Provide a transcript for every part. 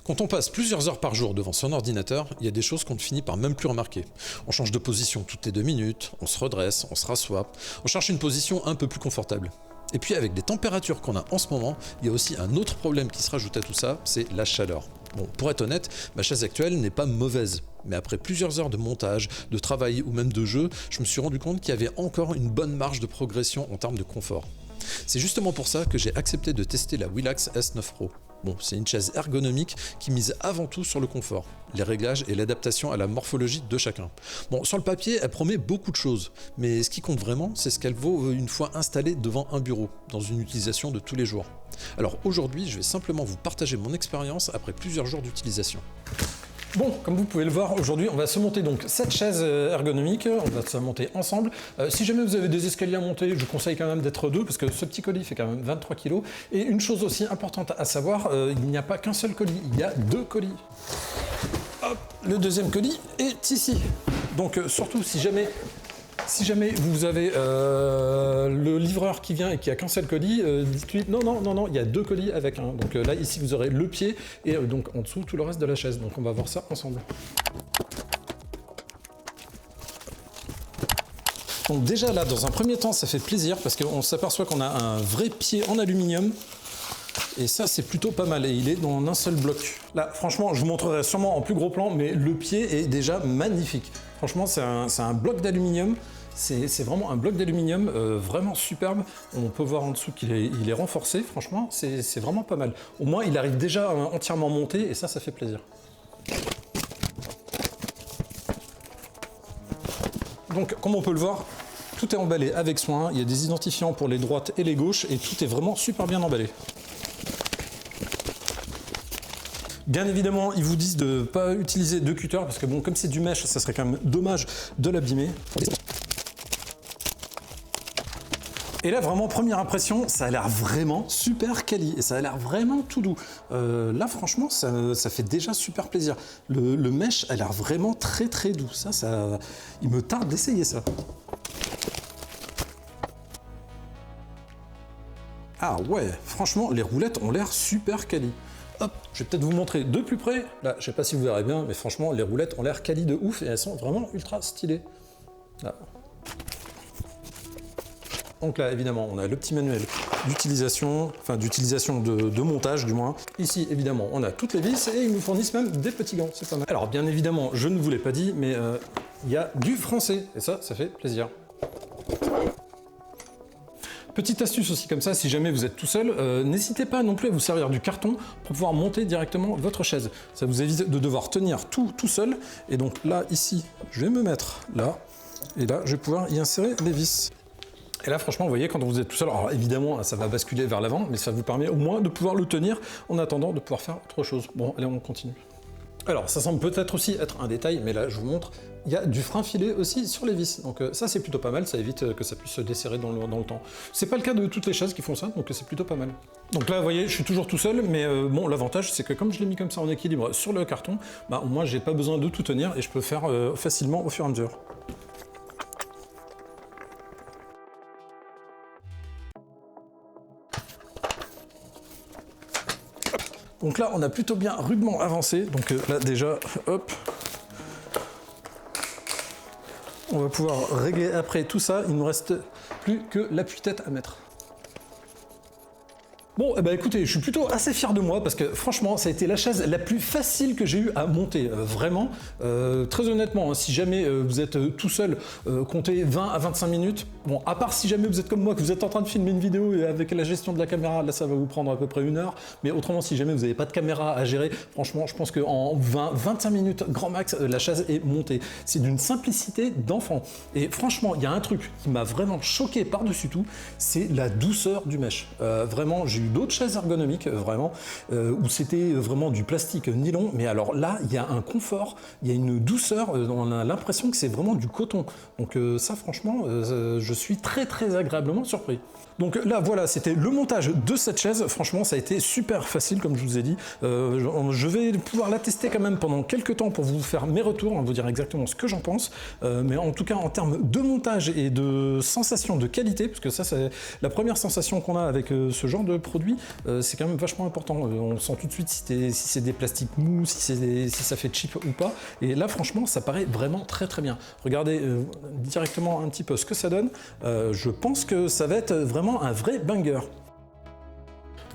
Quand on passe plusieurs heures par jour devant son ordinateur, il y a des choses qu'on ne finit par même plus remarquer. On change de position toutes les 2 minutes, on se redresse, on se rassoit, on cherche une position un peu plus confortable. Et puis avec les températures qu'on a en ce moment, il y a aussi un autre problème qui se rajoute à tout ça, c'est la chaleur. Bon, pour être honnête, ma chaise actuelle n'est pas mauvaise, mais après plusieurs heures de montage, de travail ou même de jeu, je me suis rendu compte qu'il y avait encore une bonne marge de progression en termes de confort. C'est justement pour ça que j'ai accepté de tester la Willax S9 Pro. Bon, c'est une chaise ergonomique qui mise avant tout sur le confort, les réglages et l'adaptation à la morphologie de chacun. Bon, sur le papier, elle promet beaucoup de choses, mais ce qui compte vraiment, c'est ce qu'elle vaut une fois installée devant un bureau, dans une utilisation de tous les jours. Alors aujourd'hui, je vais simplement vous partager mon expérience après plusieurs jours d'utilisation. Bon, comme vous pouvez le voir, aujourd'hui, on va se monter donc cette chaise ergonomique, on va se monter ensemble. Si jamais vous avez des escaliers à monter, je vous conseille quand même d'être 2, parce que ce petit colis fait quand même 23 kg. Et une chose aussi importante à savoir, il n'y a pas qu'un seul colis, il y a 2 colis. Hop, le deuxième colis est ici. Donc surtout, si jamais vous avez le livreur qui vient et qui a qu'un seul colis, dites-lui non, il y a 2 colis avec un. Donc là, ici, vous aurez le pied et donc en dessous, tout le reste de la chaise. Donc on va voir ça ensemble. Donc déjà là, dans un premier temps, ça fait plaisir parce qu'on s'aperçoit qu'on a un vrai pied en aluminium. Et ça, c'est plutôt pas mal. Et il est dans un seul bloc. Là, franchement, je vous montrerai sûrement en plus gros plan, mais le pied est déjà magnifique. Franchement, c'est un bloc d'aluminium. C'est vraiment un bloc d'aluminium vraiment superbe. On peut voir en dessous qu'il est renforcé. Franchement, c'est vraiment pas mal. Au moins, il arrive déjà entièrement monté et ça fait plaisir. Donc, comme on peut le voir, tout est emballé avec soin. Il y a des identifiants pour les droites et les gauches et tout est vraiment super bien emballé. Bien évidemment, ils vous disent de ne pas utiliser de cutter parce que bon, comme c'est du mesh, ça serait quand même dommage de l'abîmer. Et là, vraiment, première impression, ça a l'air vraiment super quali et ça a l'air vraiment tout doux. Là, franchement, ça fait déjà super plaisir. Le mesh a l'air vraiment très très doux. Il me tarde d'essayer ça. Ah ouais, franchement, les roulettes ont l'air super quali. Hop, je vais peut-être vous montrer de plus près. Là, je sais pas si vous verrez bien, mais franchement, les roulettes ont l'air quali de ouf et elles sont vraiment ultra stylées. Là. Donc là, évidemment, on a le petit manuel d'utilisation, enfin d'utilisation de montage du moins. Ici, évidemment, on a toutes les vis et ils nous fournissent même des petits gants, c'est pas mal. Alors, bien évidemment, je ne vous l'ai pas dit, mais il y a du français et ça fait plaisir. Petite astuce aussi comme ça, si jamais vous êtes tout seul, n'hésitez pas non plus à vous servir du carton pour pouvoir monter directement votre chaise. Ça vous évite de devoir tenir tout seul. Et donc là, ici, je vais me mettre là, et là, je vais pouvoir y insérer les vis. Et là, franchement, vous voyez, quand vous êtes tout seul, alors évidemment, ça va basculer vers l'avant, mais ça vous permet au moins de pouvoir le tenir en attendant de pouvoir faire autre chose. Bon, allez, on continue. Alors, ça semble peut-être aussi être un détail, mais là, je vous montre, il y a du frein filet aussi sur les vis. Donc ça, c'est plutôt pas mal, ça évite que ça puisse se desserrer dans le temps. C'est pas le cas de toutes les chaises qui font ça, donc c'est plutôt pas mal. Donc là, vous voyez, je suis toujours tout seul, mais bon, l'avantage, c'est que comme je l'ai mis comme ça en équilibre sur le carton, bah, au moins, j'ai pas besoin de tout tenir et je peux faire facilement au fur et à mesure. Donc là, on a plutôt bien rudement avancé. Donc là, déjà, hop. On va pouvoir régler après tout ça. Il ne nous reste plus que l'appui-tête à mettre. Bon, eh ben écoutez, je suis plutôt assez fier de moi parce que franchement, ça a été la chaise la plus facile que j'ai eu à monter, vraiment. Très honnêtement, hein, si jamais vous êtes tout seul, comptez 20 à 25 minutes. Bon, à part si jamais vous êtes comme moi, que vous êtes en train de filmer une vidéo et avec la gestion de la caméra, là ça va vous prendre à peu près 1 heure. Mais autrement, si jamais vous n'avez pas de caméra à gérer, franchement, je pense qu'en 20-25 minutes, grand max, la chaise est montée. C'est d'une simplicité d'enfant. Et franchement, il y a un truc qui m'a vraiment choqué par-dessus tout, c'est la douceur du mesh. Vraiment, j'ai eu d'autres chaises ergonomiques vraiment où c'était vraiment du plastique nylon, mais alors là il y a un confort, il y a une douceur, on a l'impression que c'est vraiment du coton. Donc ça franchement je suis très agréablement surpris. Donc là voilà, c'était le montage de cette chaise. Franchement ça a été super facile comme je vous ai dit. Je vais pouvoir la tester quand même pendant quelques temps pour vous faire mes retours, vous dire exactement ce que j'en pense, mais en tout cas en termes de montage et de sensation de qualité, parce que ça c'est la première sensation qu'on a avec ce genre de produit, produit, c'est quand même vachement important. On sent tout de suite si c'est des plastiques mous, si ça fait cheap ou pas. Et là, franchement, ça paraît vraiment très très bien. Regardez directement un petit peu ce que ça donne. Je pense que ça va être vraiment un vrai banger.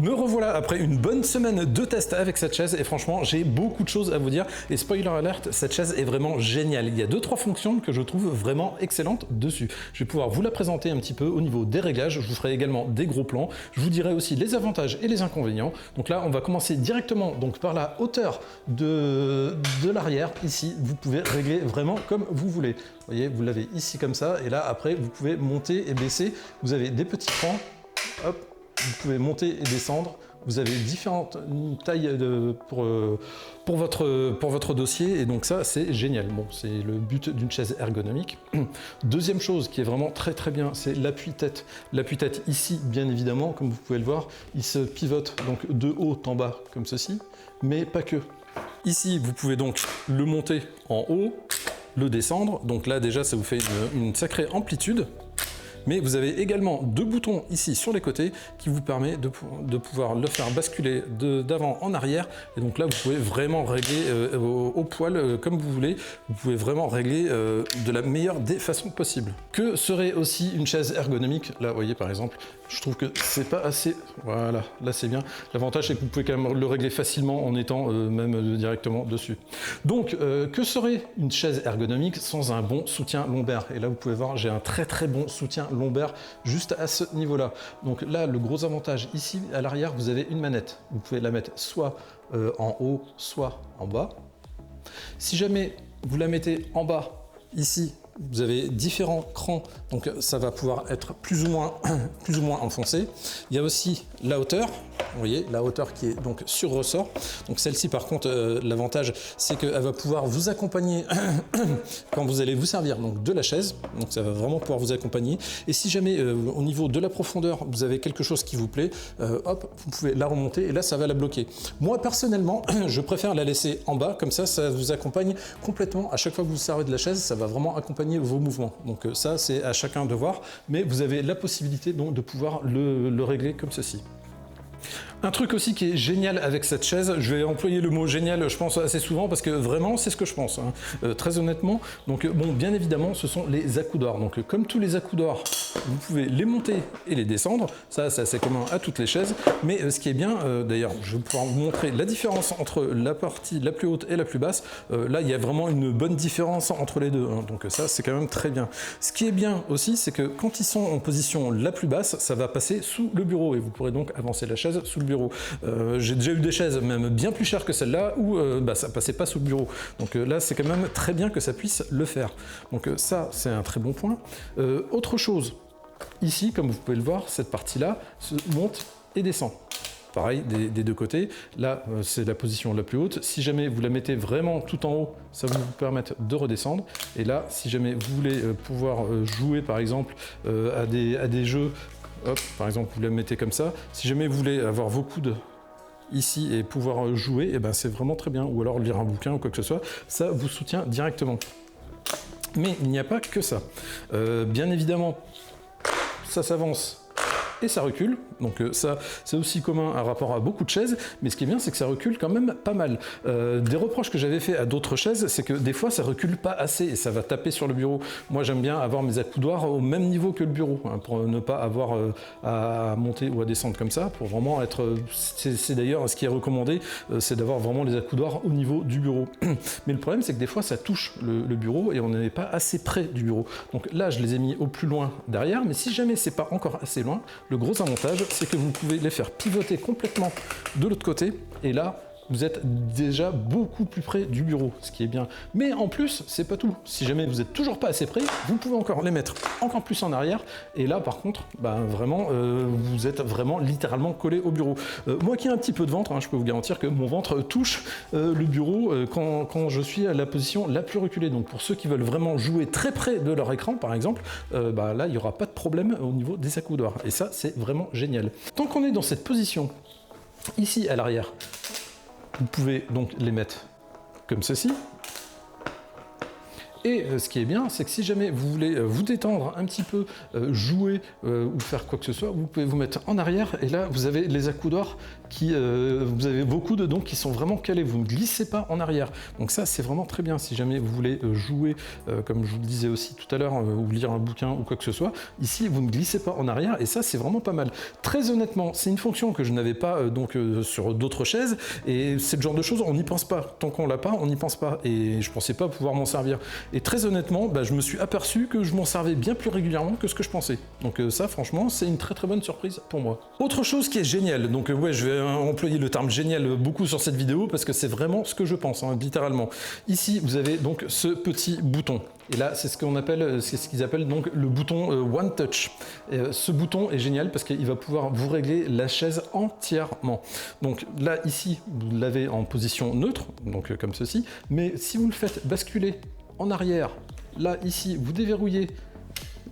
Me revoilà après une bonne semaine de test avec cette chaise et franchement j'ai beaucoup de choses à vous dire et spoiler alert, cette chaise est vraiment géniale. Il y a 2-3 fonctions que je trouve vraiment excellentes dessus. Je vais pouvoir vous la présenter un petit peu au niveau des réglages, je vous ferai également des gros plans, je vous dirai aussi les avantages et les inconvénients. Donc là on va commencer directement donc par la hauteur de l'arrière. Ici vous pouvez régler vraiment comme vous voulez. Vous voyez, vous l'avez ici comme ça et là après vous pouvez monter et baisser. Vous avez des petits crans, hop. Vous pouvez monter et descendre, vous avez différentes tailles pour votre dossier et donc ça c'est génial. Bon, c'est le but d'une chaise ergonomique. Deuxième chose qui est vraiment très très bien, c'est l'appui-tête. L'appui-tête ici, bien évidemment, comme vous pouvez le voir, il se pivote donc de haut en bas comme ceci, mais pas que. Ici, vous pouvez donc le monter en haut, le descendre, donc là déjà ça vous fait une sacrée amplitude. Mais vous avez également 2 boutons ici sur les côtés qui vous permet de pouvoir le faire basculer d'avant en arrière. Et donc là, vous pouvez vraiment régler au poil comme vous voulez. Vous pouvez vraiment régler de la meilleure des façons possibles. Que serait aussi une chaise ergonomique? Là, vous voyez par exemple, je trouve que c'est pas assez... Voilà, là c'est bien. L'avantage, c'est que vous pouvez quand même le régler facilement en étant même directement dessus. Donc, que serait une chaise ergonomique sans un bon soutien lombaire? Et là, vous pouvez voir, j'ai un très très bon soutien lombaire juste à ce niveau-là. Donc là, le gros avantage ici à l'arrière, vous avez une manette. Vous pouvez la mettre soit en haut, soit en bas. Si jamais vous la mettez en bas, ici, vous avez différents crans, donc ça va pouvoir être plus ou moins enfoncé. Il y a aussi la hauteur, vous voyez, la hauteur qui est donc sur ressort. Donc celle-ci par contre, l'avantage c'est qu'elle va pouvoir vous accompagner quand vous allez vous servir donc de la chaise, donc ça va vraiment pouvoir vous accompagner. Et si jamais au niveau de la profondeur, vous avez quelque chose qui vous plaît, hop, vous pouvez la remonter et là ça va la bloquer. Moi personnellement, je préfère la laisser en bas, comme ça vous accompagne complètement. À chaque fois que vous vous servez de la chaise, ça va vraiment accompagner vos mouvements. Donc ça c'est à chacun de voir, mais vous avez la possibilité donc de pouvoir le régler comme ceci. Un truc aussi qui est génial avec cette chaise, je vais employer le mot génial je pense assez souvent parce que vraiment c'est ce que je pense, hein. Très honnêtement. Donc bon, bien évidemment ce sont les accoudoirs. Donc comme tous les accoudoirs, vous pouvez les monter et les descendre, ça c'est commun à toutes les chaises. Mais ce qui est bien, d'ailleurs je vais pouvoir vous montrer la différence entre la partie la plus haute et la plus basse. Là il y a vraiment une bonne différence entre les deux, hein. Donc ça c'est quand même très bien. Ce qui est bien aussi c'est que quand ils sont en position la plus basse, ça va passer sous le bureau et vous pourrez donc avancer la chaise sous le bureau. J'ai déjà eu des chaises même bien plus chères que celle-là où ça passait pas sous le bureau. Donc là c'est quand même très bien que ça puisse le faire. Donc ça c'est un très bon point. Autre chose, ici comme vous pouvez le voir, cette partie-là se monte et descend. Pareil des deux côtés. Là c'est la position la plus haute. Si jamais vous la mettez vraiment tout en haut, ça va vous permettre de redescendre. Et là si jamais vous voulez pouvoir jouer par exemple à des jeux. Hop, par exemple, vous la mettez comme ça. Si jamais vous voulez avoir vos coudes ici et pouvoir jouer, et ben c'est vraiment très bien. Ou alors lire un bouquin ou quoi que ce soit, ça vous soutient directement. Mais il n'y a pas que ça. Bien évidemment, ça s'avance et ça recule. Donc ça, c'est aussi commun à rapport à beaucoup de chaises, mais ce qui est bien, c'est que ça recule quand même pas mal. Des reproches que j'avais fait à d'autres chaises, c'est que des fois, ça recule pas assez et ça va taper sur le bureau. Moi, j'aime bien avoir mes accoudoirs au même niveau que le bureau, hein, pour ne pas avoir à monter ou à descendre comme ça, pour vraiment être... C'est d'ailleurs ce qui est recommandé, c'est d'avoir vraiment les accoudoirs au niveau du bureau. Mais le problème, c'est que des fois, ça touche le bureau et on n'est pas assez près du bureau. Donc là, je les ai mis au plus loin derrière, mais si jamais c'est pas encore assez loin, le gros avantage, c'est que vous pouvez les faire pivoter complètement de l'autre côté, et là, vous êtes déjà beaucoup plus près du bureau, ce qui est bien. Mais en plus, c'est pas tout. Si jamais vous êtes toujours pas assez près, vous pouvez encore les mettre encore plus en arrière, et là, par contre, vraiment, vous êtes vraiment littéralement collé au bureau. Moi qui ai un petit peu de ventre, hein, je peux vous garantir que mon ventre touche le bureau quand je suis à la position la plus reculée. Donc pour ceux qui veulent vraiment jouer très près de leur écran, par exemple, là, il n'y aura pas de problème au niveau des accoudoirs. Et ça, c'est vraiment génial. Tant qu'on est dans cette position, ici à l'arrière, vous pouvez donc les mettre comme ceci. Et ce qui est bien, c'est que si jamais vous voulez vous détendre un petit peu, jouer ou faire quoi que ce soit, vous pouvez vous mettre en arrière et là vous avez les accoudoirs qui, vous avez vos coudes donc qui sont vraiment calés, vous ne glissez pas en arrière. Donc ça c'est vraiment très bien si jamais vous voulez jouer, comme je vous le disais aussi tout à l'heure, ou lire un bouquin ou quoi que ce soit. Ici vous ne glissez pas en arrière et ça c'est vraiment pas mal. Très honnêtement, c'est une fonction que je n'avais pas sur d'autres chaises et c'est le genre de choses on n'y pense pas. Tant qu'on l'a pas, on n'y pense pas et je pensais pas pouvoir m'en servir. Et très honnêtement, je me suis aperçu que je m'en servais bien plus régulièrement que ce que je pensais. Donc ça, franchement, c'est une très très bonne surprise pour moi. Autre chose qui est géniale, donc ouais, je vais employer le terme génial beaucoup sur cette vidéo parce que c'est vraiment ce que je pense, hein, littéralement. Ici, vous avez donc ce petit bouton. Et là, c'est ce qu'on appelle, c'est ce qu'ils appellent donc le bouton One Touch. Ce bouton est génial parce qu'il va pouvoir vous régler la chaise entièrement. Donc là, ici, vous l'avez en position neutre, donc comme ceci. Mais si vous le faites basculer en arrière, là, ici, vous déverrouillez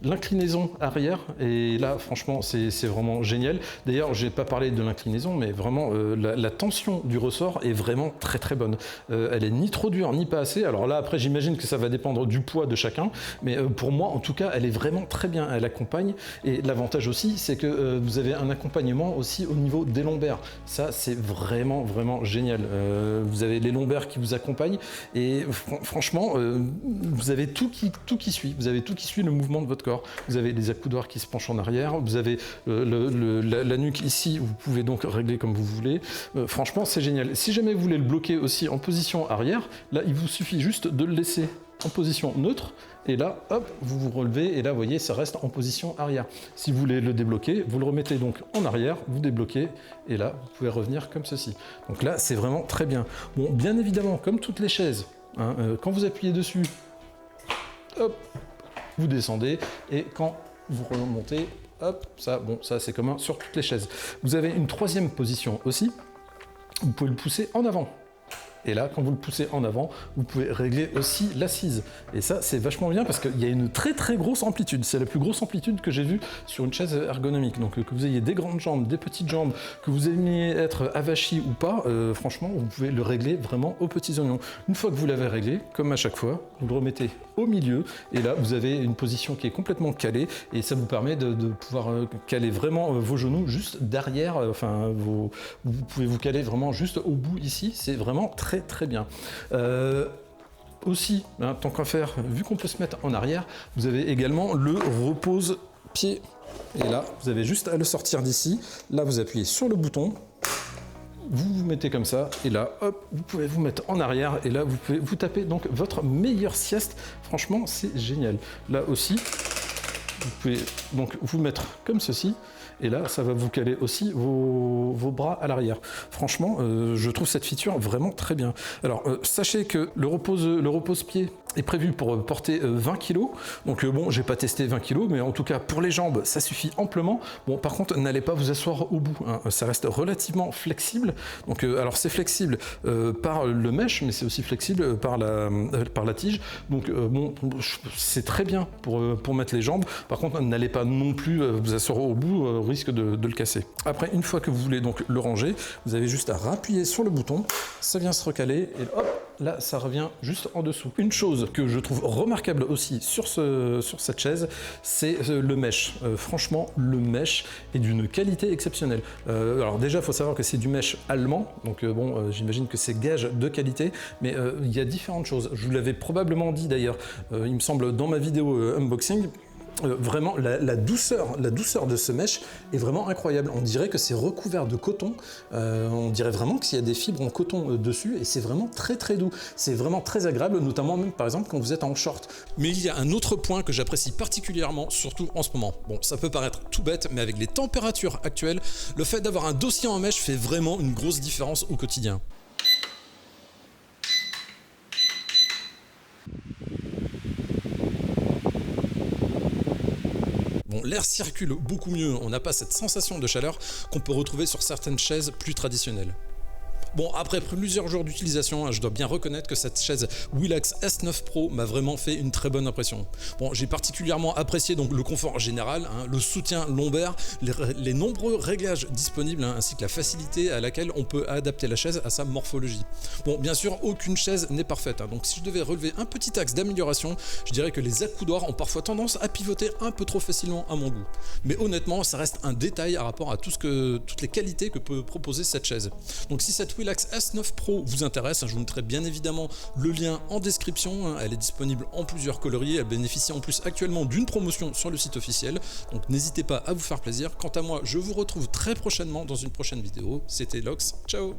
l'inclinaison arrière et là franchement c'est vraiment génial. D'ailleurs j'ai pas parlé de l'inclinaison mais vraiment la tension du ressort est vraiment très très bonne. Elle est ni trop dure ni pas assez. Alors là après j'imagine que ça va dépendre du poids de chacun mais pour moi en tout cas elle est vraiment très bien, elle accompagne et l'avantage aussi c'est que vous avez un accompagnement aussi au niveau des lombaires. Ça c'est vraiment vraiment génial. Vous avez les lombaires qui vous accompagnent et franchement vous avez tout qui suit. Vous avez tout qui suit le mouvement de votre corps. Vous avez les accoudoirs qui se penchent en arrière, vous avez la nuque ici, vous pouvez donc régler comme vous voulez. Franchement, c'est génial. Si jamais vous voulez le bloquer aussi en position arrière, là, il vous suffit juste de le laisser en position neutre. Et là, hop, vous vous relevez et là, vous voyez, ça reste en position arrière. Si vous voulez le débloquer, vous le remettez donc en arrière, vous débloquez et là, vous pouvez revenir comme ceci. Donc là, c'est vraiment très bien. Bon, bien évidemment, comme toutes les chaises, hein, quand vous appuyez dessus, hop, vous descendez et quand vous remontez, hop, ça c'est commun sur toutes les chaises. Vous avez une troisième position aussi, vous pouvez le pousser en avant. Et là, quand vous le poussez en avant, vous pouvez régler aussi l'assise. Et ça, c'est vachement bien parce qu'il y a une très très grosse amplitude. C'est la plus grosse amplitude que j'ai vue sur une chaise ergonomique. Donc que vous ayez des grandes jambes, des petites jambes, que vous aimiez être avachi ou pas, franchement, vous pouvez le régler vraiment aux petits oignons. Une fois que vous l'avez réglé, comme à chaque fois, vous le remettez au milieu. Et là, vous avez une position qui est complètement calée. Et ça vous permet de pouvoir caler vraiment vos genoux juste derrière. Vous pouvez vous caler vraiment juste au bout ici. C'est vraiment très très bien. Aussi, hein, tant qu'à faire, vu qu'on peut se mettre en arrière, vous avez également le repose-pied. Et là, vous avez juste à le sortir d'ici. Là, vous appuyez sur le bouton. Vous vous mettez comme ça, et là, hop, vous pouvez vous mettre en arrière, et là, vous pouvez vous taper donc votre meilleure sieste. Franchement, c'est génial. Là aussi, vous pouvez donc vous mettre comme ceci. Et là, ça va vous caler aussi vos bras à l'arrière. Franchement, je trouve cette feature vraiment très bien. Alors, sachez que le repose-pied est prévu pour porter 20 kg. Donc bon, j'ai pas testé 20 kg, mais en tout cas, pour les jambes, ça suffit amplement. Bon, par contre, n'allez pas vous asseoir au bout, hein. Ça reste relativement flexible. Donc, alors, c'est flexible par le mesh, mais c'est aussi flexible par la tige. Donc, bon, c'est très bien pour mettre les jambes. Par contre, n'allez pas non plus vous asseoir au bout, risque de le casser. Après, une fois que vous voulez donc le ranger, vous avez juste à rappuyer sur le bouton, ça vient se recaler et hop, là ça revient juste en dessous. Une chose que je trouve remarquable aussi sur cette chaise, c'est le mesh. Franchement, le mesh est d'une qualité exceptionnelle. Alors déjà, il faut savoir que c'est du mesh allemand, donc bon, j'imagine que c'est gage de qualité, mais il y a différentes choses. Je vous l'avais probablement dit d'ailleurs, il me semble dans ma vidéo unboxing. Vraiment, la douceur de ce mesh est vraiment incroyable. On dirait que c'est recouvert de coton. On dirait vraiment qu'il y a des fibres en coton dessus et c'est vraiment très très doux. C'est vraiment très agréable, notamment même par exemple quand vous êtes en short. Mais il y a un autre point que j'apprécie particulièrement, surtout en ce moment. Bon, ça peut paraître tout bête, mais avec les températures actuelles, le fait d'avoir un dossier en mesh fait vraiment une grosse différence au quotidien. Bon, l'air circule beaucoup mieux, on n'a pas cette sensation de chaleur qu'on peut retrouver sur certaines chaises plus traditionnelles. Bon, après plusieurs jours d'utilisation, je dois bien reconnaître que cette chaise Willax S9 Pro m'a vraiment fait une très bonne impression. Bon, j'ai particulièrement apprécié donc le confort général, le soutien lombaire, les nombreux réglages disponibles, ainsi que la facilité à laquelle on peut adapter la chaise à sa morphologie. Bon, bien sûr, aucune chaise n'est parfaite, donc si je devais relever un petit axe d'amélioration, je dirais que les accoudoirs ont parfois tendance à pivoter un peu trop facilement à mon goût. Mais honnêtement, ça reste un détail par rapport à toutes les qualités que peut proposer cette chaise. Donc si cette Willax S9 Pro vous intéresse, je vous mettrai bien évidemment le lien en description. Elle est disponible en plusieurs coloris, elle bénéficie en plus actuellement d'une promotion sur le site officiel, donc n'hésitez pas à vous faire plaisir. Quant à moi, je vous retrouve très prochainement dans une prochaine vidéo. C'était Lox, ciao.